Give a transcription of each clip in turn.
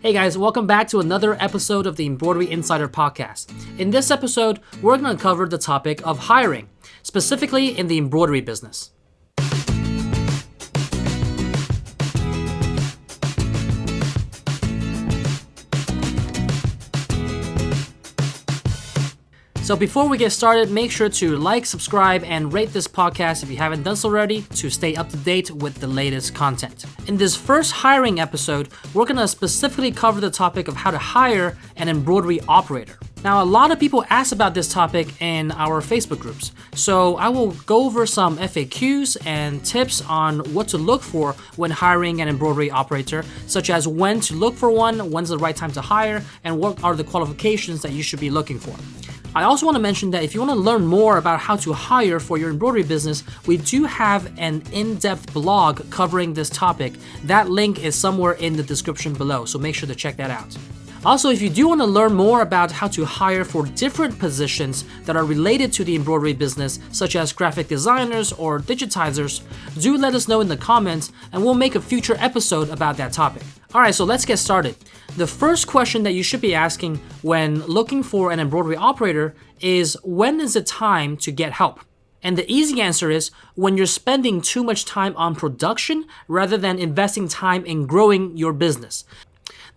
Hey guys, welcome back to another episode of the Embroidery Insider Podcast. In this episode, we're going to cover the topic of hiring, specifically in the embroidery business. So before we get started, make sure to like, subscribe, and rate this podcast if you haven't done so already to stay up to date with the latest content. In this first hiring episode, we're going to specifically cover the topic of how to hire an embroidery operator. Now, a lot of people ask about this topic in our Facebook groups, so I will go over some FAQs and tips on what to look for when hiring an embroidery operator, such as when to look for one, when's the right time to hire, and what are the qualifications that you should be looking for. I also want to mention that if you want to learn more about how to hire for your embroidery business, we do have an in-depth blog covering this topic. That link is somewhere in the description below, so make sure to check that out. Also, if you do want to learn more about how to hire for different positions that are related to the embroidery business, such as graphic designers or digitizers, do let us know in the comments and we'll make a future episode about that topic. Alright, so let's get started. The first question that you should be asking when looking for an embroidery operator is, when is it time to get help? And the easy answer is when you're spending too much time on production rather than investing time in growing your business.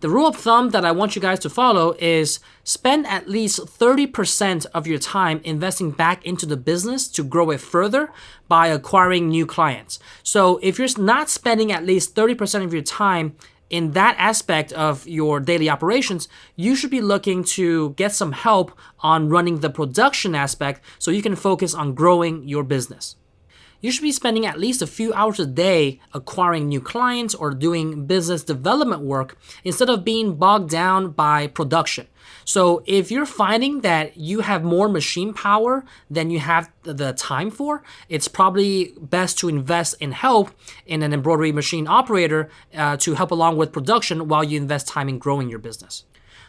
The rule of thumb that I want you guys to follow is spend at least 30% of your time investing back into the business to grow it further by acquiring new clients. So if you're not spending at least 30% of your time in that aspect of your daily operations, you should be looking to get some help on running the production aspect so you can focus on growing your business. You should be spending at least a few hours a day acquiring new clients or doing business development work instead of being bogged down by production. So if you're finding that you have more machine power than you have the time for, it's probably best to invest in help in an embroidery machine operator to help along with production while you invest time in growing your business.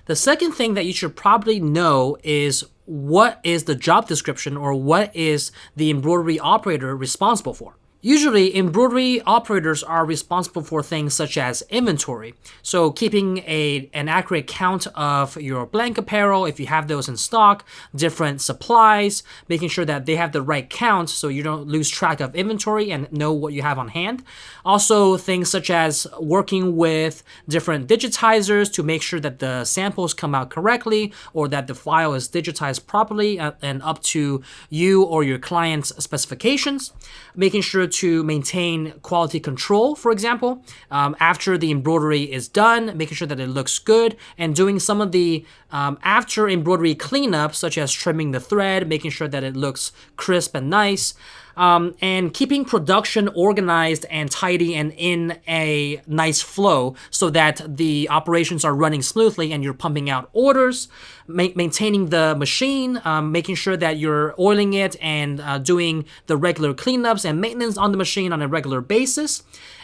The second thing that you should probably know is what is the job description or what is the embroidery operator responsible for. Usually, embroidery operators are responsible for things such as inventory. So keeping an accurate count of your blank apparel, if you have those in stock, different supplies, making sure that they have the right count so you don't lose track of inventory and know what you have on hand. Also, things such as working with different digitizers to make sure that the samples come out correctly or that the file is digitized properly and up to you or your client's specifications. Making sure to maintain quality control, for example, after the embroidery is done, making sure that it looks good, and doing some of the after embroidery cleanup, such as trimming the thread, making sure that it looks crisp and nice, and keeping production organized and tidy and in a nice flow so that the operations are running smoothly and you're pumping out orders, maintaining the machine, making sure that you're oiling it and doing the regular cleanups and maintenance on the machine on a regular basis,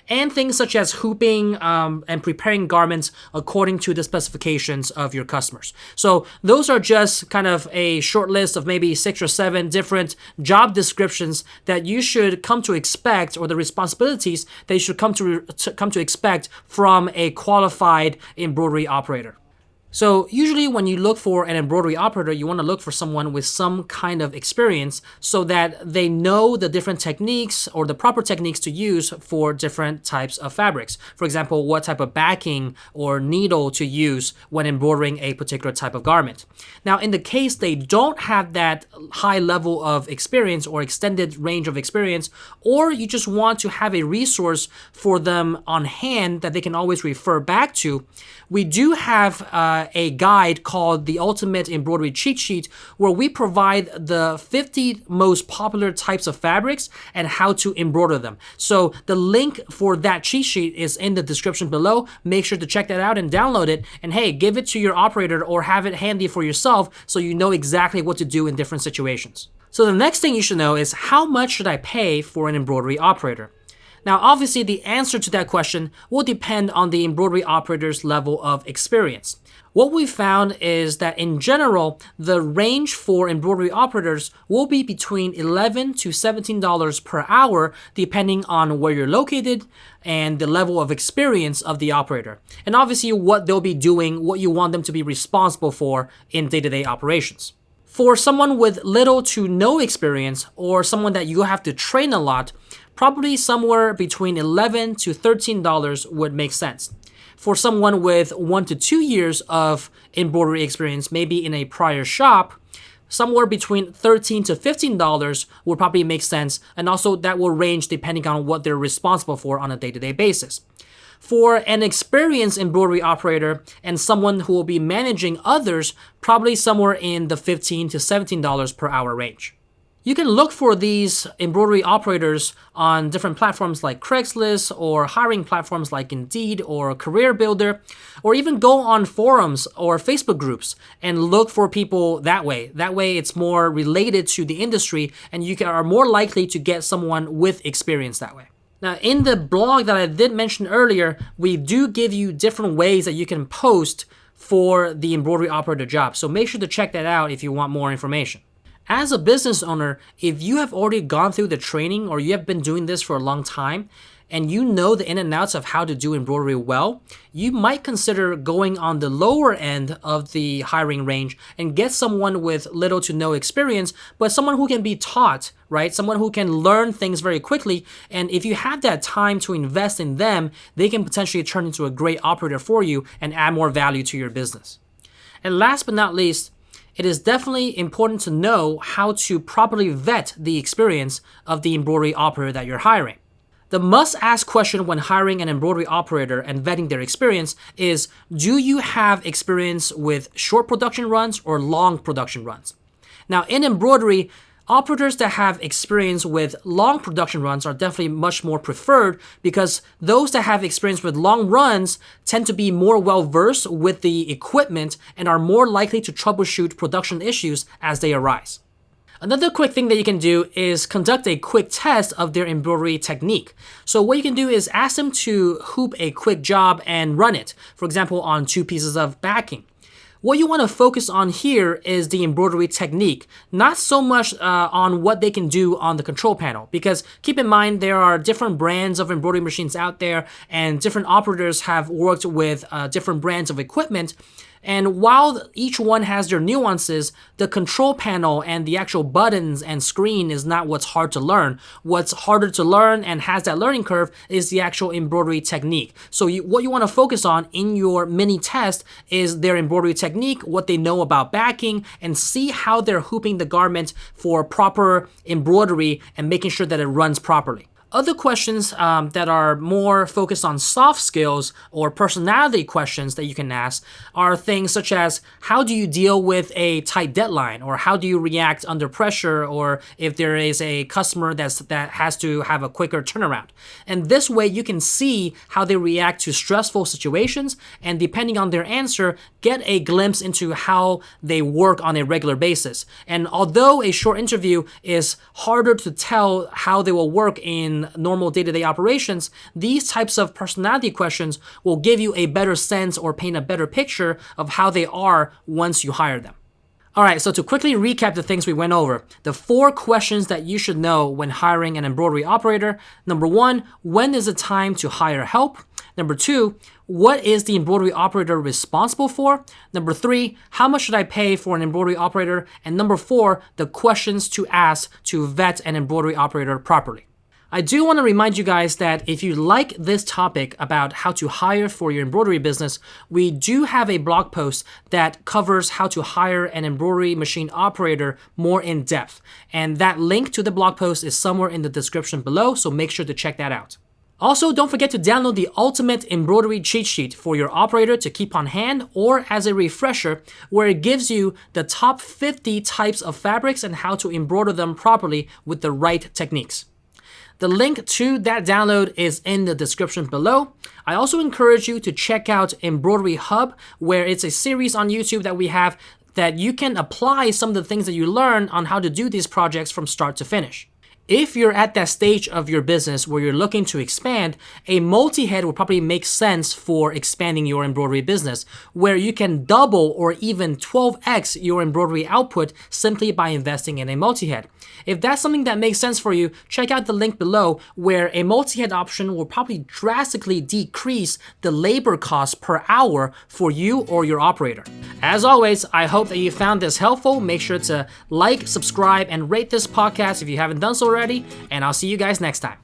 and things such as hooping and preparing garments according to the specifications of your customers. So those are just kind of a short list of maybe 6 or 7 different job descriptions that you should come to expect, or the responsibilities that you should come to expect from a qualified embroidery operator. So usually when you look for an embroidery operator, you want to look for someone with some kind of experience so that they know the different techniques or the proper techniques to use for different types of fabrics. For example, what type of backing or needle to use when embroidering a particular type of garment. Now, in the case they don't have that high level of experience or extended range of experience, or you just want to have a resource for them on hand that they can always refer back to, we do have a guide called the Ultimate Embroidery Cheat Sheet, where we provide the 50 most popular types of fabrics and how to embroider them. So the link for that cheat sheet is in the description below. Make sure to check that out and download it. And hey, give it to your operator or have it handy for yourself so you know exactly what to do in different situations. So the next thing you should know is, how much should I pay for an embroidery operator? Now, obviously, the answer to that question will depend on the embroidery operator's level of experience. What we found is that in general, the range for embroidery operators will be between $11 to $17 per hour, depending on where you're located and the level of experience of the operator. And obviously, what they'll be doing, what you want them to be responsible for in day-to-day operations. For someone with little to no experience or someone that you have to train a lot, probably somewhere between $11 to $13 would make sense. For someone with 1 to 2 years of embroidery experience, maybe in a prior shop, somewhere between $13 to $15 would probably make sense, and also that will range depending on what they're responsible for on a day-to-day basis. For an experienced embroidery operator and someone who will be managing others, probably somewhere in the $15 to $17 per hour range. You can look for these embroidery operators on different platforms like Craigslist or hiring platforms like Indeed or Career Builder, or even go on forums or Facebook groups and look for people that way. That way it's more related to the industry and you are more likely to get someone with experience that way. Now, in the blog that I did mention earlier, we do give you different ways that you can post for the embroidery operator job. So make sure to check that out if you want more information. As a business owner, if you have already gone through the training or you have been doing this for a long time and you know the in and outs of how to do embroidery well, you might consider going on the lower end of the hiring range and get someone with little to no experience, but someone who can be taught, right? Someone who can learn things very quickly. And if you have that time to invest in them, they can potentially turn into a great operator for you and add more value to your business. And last but not least, it is definitely important to know how to properly vet the experience of the embroidery operator that you're hiring. The must-ask question when hiring an embroidery operator and vetting their experience is, do you have experience with short production runs or long production runs? Now, in embroidery, operators that have experience with long production runs are definitely much more preferred because those that have experience with long runs tend to be more well-versed with the equipment and are more likely to troubleshoot production issues as they arise. Another quick thing that you can do is conduct a quick test of their embroidery technique. So what you can do is ask them to hoop a quick job and run it, for example, on 2 pieces of backing. What you want to focus on here is the embroidery technique, not so much on what they can do on the control panel, because keep in mind there are different brands of embroidery machines out there and different operators have worked with different brands of equipment. And while each one has their nuances, the control panel and the actual buttons and screen is not what's hard to learn. What's harder to learn and has that learning curve is the actual embroidery technique. So what you want to focus on in your mini test is their embroidery technique, what they know about backing, and see how they're hooping the garment for proper embroidery and making sure that it runs properly. Other questions that are more focused on soft skills or personality questions that you can ask are things such as, how do you deal with a tight deadline? Or how do you react under pressure? Or if there is a customer that has to have a quicker turnaround. And this way you can see how they react to stressful situations, and depending on their answer, get a glimpse into how they work on a regular basis. And although a short interview is harder to tell how they will work in normal day-to-day operations, these types of personality questions will give you a better sense or paint a better picture of how they are once you hire them. All right, so to quickly recap the things we went over, the 4 questions that you should know when hiring an embroidery operator. Number 1, when is it time to hire help? Number 2, what is the embroidery operator responsible for? Number 3, how much should I pay for an embroidery operator? And number 4, the questions to ask to vet an embroidery operator properly. I do want to remind you guys that if you like this topic about how to hire for your embroidery business, we do have a blog post that covers how to hire an embroidery machine operator more in depth. And that link to the blog post is somewhere in the description below, so make sure to check that out. Also, don't forget to download the ultimate embroidery cheat sheet for your operator to keep on hand or as a refresher, where it gives you the top 50 types of fabrics and how to embroider them properly with the right techniques. The link to that download is in the description below. I also encourage you to check out Embroidery Hub, where it's a series on YouTube that we have that you can apply some of the things that you learn on how to do these projects from start to finish. If you're at that stage of your business where you're looking to expand, a multi-head will probably make sense for expanding your embroidery business, where you can double or even 12x your embroidery output simply by investing in a multi-head. If that's something that makes sense for you, check out the link below where a multi-head option will probably drastically decrease the labor cost per hour for you or your operator. As always, I hope that you found this helpful. Make sure to like, subscribe, and rate this podcast if you haven't done so already, and I'll see you guys next time.